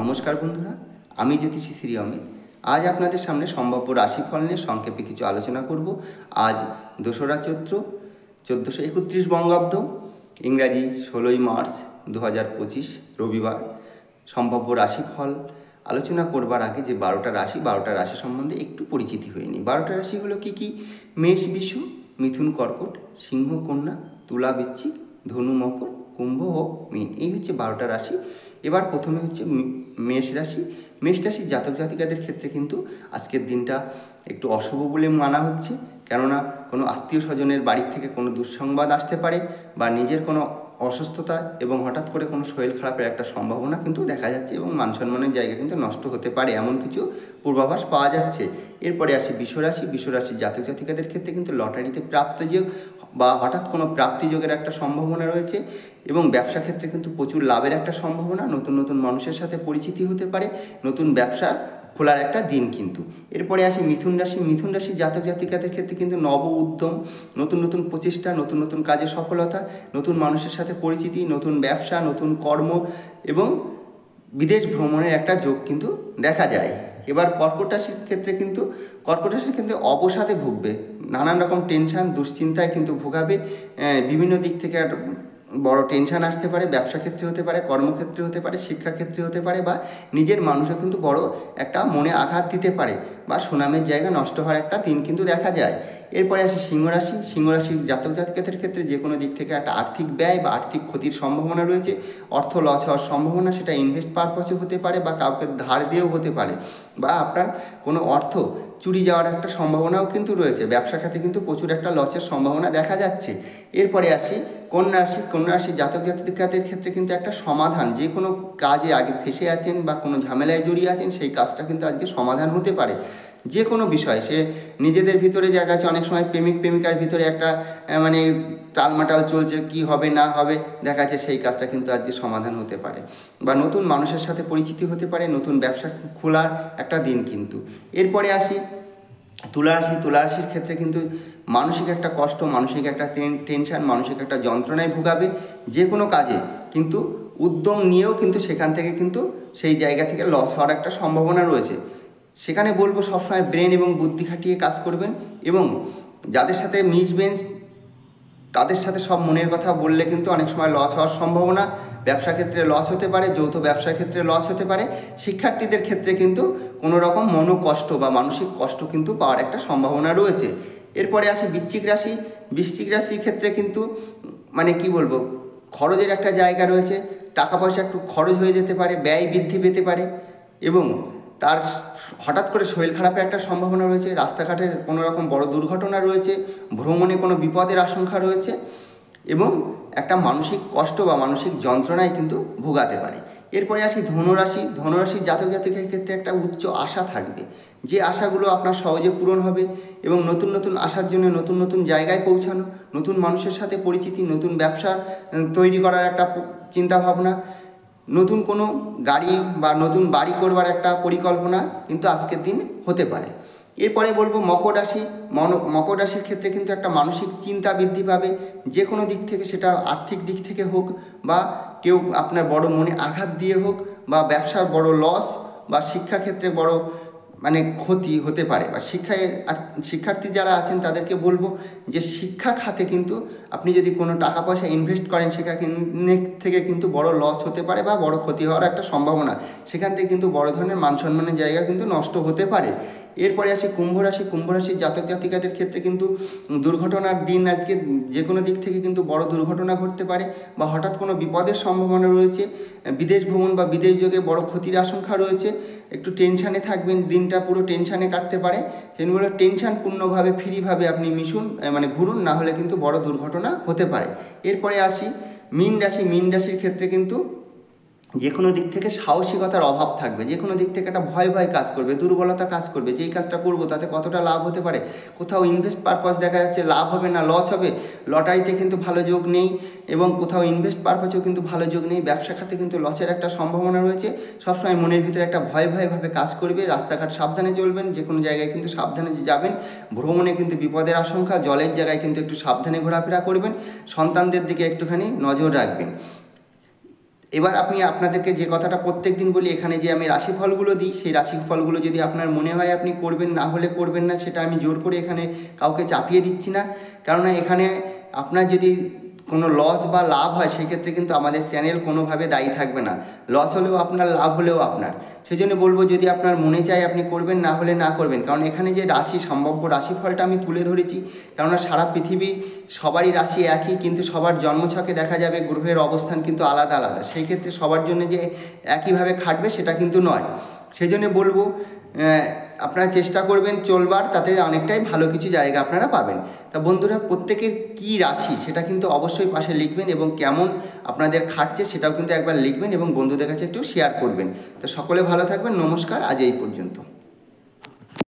নমস্কার বন্ধুরা, আমি জ্যোতিষী শ্রী অমিত। আজ আপনাদের সামনে সম্ভাব্য রাশিফল নিয়ে সংক্ষেপে কিছু আলোচনা করব। আজ 2রা চৈত্র 1431 বঙ্গাব্দ, ইংরাজি 16ই মার্চ 2025 রবিবার। সম্ভাব্য রাশিফল আলোচনা করবার আগে যে 12টা রাশি সম্বন্ধে একটু পরিচিতি হয়ে নিই। 12টা রাশি হলো কী কী? মেষ বৃষ, মিথুন কর্কট, সিংহ কন্যা, তুলা বৃশ্চিক, ধনু মকর, কুম্ভ ও মীন। এই হচ্ছে 12টা রাশি। এবার প্রথমে হচ্ছে মেষ রাশি। মেষ রাশির জাতক জাতিকাদের ক্ষেত্রে কিন্তু আজকের দিনটা একটু অশুভ বলে মানা হচ্ছে, কেননা কোনো আত্মীয় স্বজনের বাড়ির থেকে কোনো দুঃসংবাদ আসতে পারে বা নিজের কোনো অসুস্থতা এবং হঠাৎ করে কোনো শরীর খারাপের একটা সম্ভাবনা কিন্তু দেখা যাচ্ছে এবং মান সম্মানের জায়গা কিন্তু নষ্ট হতে পারে, এমন কিছু পূর্বাভাস পাওয়া যাচ্ছে। এরপরে আসি বিশ্বরাশি। বিশ্বরাশির জাতক জাতিকাদের ক্ষেত্রে কিন্তু লটারিতে প্রাপ্তযোগ বা হঠাৎ কোনো প্রাপ্তিযোগের একটা সম্ভাবনা রয়েছে এবং ব্যবসা ক্ষেত্রে কিন্তু প্রচুর লাভের একটা সম্ভাবনা। নতুন নতুন মানুষের সাথে পরিচিতি হতে পারে, নতুন ব্যবসা খোলার একটা দিন কিন্তু। এরপরে আসি মিথুন রাশি। মিথুন রাশির জাতক জাতিকাদের ক্ষেত্রে কিন্তু নব উদ্যম, নতুন নতুন প্রচেষ্টা, নতুন নতুন কাজে সফলতা, নতুন মানুষের সাথে পরিচিতি, নতুন ব্যবসা, নতুন কর্ম এবং বিদেশ ভ্রমণের একটা যোগ কিন্তু দেখা যায়। এবার কর্কট রাশির ক্ষেত্রে কিন্তু অবসাদে ভুগবে, নানান রকম টেনশান দুশ্চিন্তায় কিন্তু ভোগাবে। বিভিন্ন দিক থেকে একটা বড় টেনশান আসতে পারে, ব্যবসা ক্ষেত্রে হতে পারে, কর্মক্ষেত্রে হতে পারে, শিক্ষাক্ষেত্রে হতে পারে বা নিজের মানুষও কিন্তু বড় একটা মনে আঘাত দিতে পারে বা সুনামের জায়গা নষ্ট হওয়ার একটা দিন কিন্তু দেখা যায়। এরপরে আসি সিংহরাশি। সিংহরাশির জাতক জাতিকাদের ক্ষেত্রে যে কোনো দিক থেকে একটা আর্থিক ব্যয় বা আর্থিক ক্ষতির সম্ভাবনা রয়েছে। অর্থ লস হওয়ার সম্ভাবনা, সেটা ইনভেস্ট পারপাসে হতে পারে বা কাউকে ধার দিয়েও হতে পারে বা আপনার কোনো অর্থ চুরি যাওয়ার একটা সম্ভাবনাও কিন্তু রয়েছে। ব্যবসা খাতে কিন্তু প্রচুর একটা লসের সম্ভাবনা দেখা যাচ্ছে। এরপরে আসি কন্যা রাশি। কন্যা রাশির জাতক জাতিকাদের ক্ষেত্রে কিন্তু একটা সমাধান, যে কোনো কাজে আগে ফেসে আছেন বা কোনো ঝামেলায় জড়িয়ে আছেন, সেই কাজটা কিন্তু আজকে সমাধান হতে পারে। যে কোনো বিষয়, সে নিজেদের ভিতরে জায়গা আছে, অনেক সময় প্রেমিক প্রেমিকার ভিতরে একটা মানে টালমাটাল চলছে, কি হবে না হবে, দেখা যাচ্ছে সেই কাজটা কিন্তু আজকে সমাধান হতে পারে বা নতুন মানুষের সাথে পরিচিতি হতে পারে, নতুন ব্যবসা খোলার একটা দিন কিন্তু। এরপরে আসি তুলা রাশি। তুলা রাশির ক্ষেত্রে কিন্তু মানসিক একটা কষ্ট, মানসিক একটা টেনশান, মানসিক একটা যন্ত্রণায় ভোগাবে। যে কোনো কাজে কিন্তু উদ্যম নিয়েও কিন্তু সেখান থেকে কিন্তু সেই জায়গা থেকে লস হওয়ার একটা সম্ভাবনা রয়েছে। সেখানে বলবো সবসময় ব্রেন এবং বুদ্ধি খাটিয়ে কাজ করবেন এবং যাদের সাথে মিশবেন তাদের সাথে সব মনের কথা বললে কিন্তু অনেক সময় লস হওয়ার সম্ভাবনা। ব্যবসা ক্ষেত্রে লস হতে পারে, যৌথ ব্যবসার ক্ষেত্রে লস হতে পারে। শিক্ষার্থীদের ক্ষেত্রে কিন্তু কোনো রকম মনোকষ্ট বা মানসিক কষ্ট কিন্তু পাওয়ার একটা সম্ভাবনা রয়েছে। এরপরে আসি বৃশ্চিক রাশি। বৃশ্চিক রাশির ক্ষেত্রে কিন্তু মানে কি বলবো, খরচের একটা জায়গা রয়েছে, টাকা পয়সা একটু খরচ হয়ে যেতে পারে, ব্যয় বৃদ্ধি পেতে পারে এবং তার হঠাৎ করে শরীর খারাপের একটা সম্ভাবনা রয়েছে। রাস্তাঘাটের কোনো রকম বড় দুর্ঘটনা রয়েছে, ভ্রমণে কোনো বিপদের আশঙ্কা রয়েছে এবং একটা মানসিক কষ্ট বা মানসিক যন্ত্রণায় কিন্তু ভোগাতে পারে। এরপরে আসি ধনুরাশি। ধনুরাশির জাতক জাতিকের ক্ষেত্রে একটা উচ্চ আশা থাকবে, যে আশাগুলো আপনার সহজে পূরণ হবে এবং নতুন নতুন আশার জন্য নতুন নতুন জায়গায় পৌঁছানো, নতুন মানুষের সাথে পরিচিতি, নতুন ব্যবসা তৈরি করার একটা চিন্তাভাবনা, নতুন কোনো গাড়ি বা নতুন বাড়ি করবার একটা পরিকল্পনা কিন্তু আজকের দিন হতে পারে। এরপরে বলবো মকর রাশি। মকর রাশির ক্ষেত্রে কিন্তু একটা মানসিক চিন্তা বৃদ্ধি পাবে, যে কোনো দিক থেকে, সেটা আর্থিক দিক থেকে হোক বা কেউ আপনার বড় মনে আঘাত দিয়ে হোক বা ব্যবসার বড় লস বা শিক্ষাক্ষেত্রে বড় মানে ক্ষতি হতে পারে বা শিক্ষার্থী যারা আছেন তাদেরকে বলবো যে শিক্ষা খাতে কিন্তু আপনি যদি কোনো টাকা পয়সা ইনভেস্ট করেন, সেখান থেকে কিন্তু বড় লস হতে পারে বা বড় ক্ষতি হওয়ার একটা সম্ভাবনা, সেখান থেকে কিন্তু বড় ধরনের মান সম্মানের জায়গা কিন্তু নষ্ট হতে পারে। এরপরে আসি কুম্ভ রাশি। কুম্ভ রাশির জাতক জাতিকাদের ক্ষেত্রে কিন্তু দুর্ঘটনার দিন আজকে। যে কোনো দিক থেকে কিন্তু বড় দুর্ঘটনা ঘটতে পারে বা হঠাৎ কোনো বিপদের সম্ভাবনা রয়েছে। বিদেশ ভ্রমণ বা বিদেশ যোগে বড় ক্ষতির আশঙ্কা রয়েছে। একটু টেনশানে থাকবেন, দিনটা পুরো টেনশানে কাটতে পারে। সেগুলো টেনশানপূর্ণভাবে ফ্রিভাবে আপনি ঘুরুন, না হলে কিন্তু বড় দুর্ঘটনা হতে পারে। এরপরে আসি মীন রাশি। মীন রাশির ক্ষেত্রে কিন্তু যে কোনো দিক থেকে সাহসিকতার অভাব থাকবে, যে কোনো দিক থেকে একটা ভয় কাজ করবে, দুর্বলতা কাজ করবে। যেই কাজটা করব তাতে কতটা লাভ হতে পারে, কোথাও ইনভেস্ট পারপাস দেখা যাচ্ছে লাভ হবে না লস হবে, লটারিতে কিন্তু ভালো যোগ নেই এবং কোথাও ইনভেস্ট পারপাসেও কিন্তু ভালো যোগ নেই। ব্যবসা খাতে কিন্তু লসের একটা সম্ভাবনা রয়েছে। সবসময় মনের ভিতরে একটা ভয়ভাবে কাজ করবে। রাস্তাঘাট সাবধানে চলবেন, যে কোনো জায়গায় কিন্তু সাবধানে যাবেন। ভ্রমণে কিন্তু বিপদের আশঙ্কা, জলের জায়গায় কিন্তু একটু সাবধানে ঘোরাফেরা করবেন। সন্তানদের দিকে একটুখানি নজর রাখবেন। এবার আপনাদেরকে যে কথাটা প্রত্যেক দিন বলি, এখানে যে আমি রাশিফলগুলো দিই, সেই রাশিফলগুলো যদি আপনার মনে হয় আপনি করবেন, না হলে করবেন না, সেটা আমি জোর করে এখানে কাউকে চাপিয়ে দিচ্ছি না। কেননা এখানে আপনার যদি কোনো লস বা লাভ হয়, সেক্ষেত্রে কিন্তু আমাদের চ্যানেল কোনোভাবে দায়ী থাকবে না। লস হলেও আপনার, লাভ হলেও আপনার। সেই জন্য বলবো, যদি আপনার মনে চায় আপনি করবেন, না হলে না করবেন। কারণ এখানে যে সম্ভাব্য রাশিফলটা আমি তুলে ধরেছি, কেননা সারা পৃথিবী সবারই রাশি একই, কিন্তু সবার জন্মছকে দেখা যাবে গ্রহের অবস্থান কিন্তু আলাদা আলাদা। সেই ক্ষেত্রে সবার জন্য যে একইভাবে খাটবে সেটা কিন্তু নয়। সেই জন্য বলবো, আপনারা চেষ্টা করবেন চলবার, তাতে অনেকটাই ভালো কিছু জায়গা আপনারা পাবেন। তা বন্ধুরা, প্রত্যেকের কী রাশি সেটা কিন্তু অবশ্যই পাশে লিখবেন, এবং কেমন আপনাদের খাটছে সেটাও কিন্তু একবার লিখবেন, এবং বন্ধুদের কাছে একটু শেয়ার করবেন। তো সকলে ভালো থাকবেন। নমস্কার, আজ এই পর্যন্ত।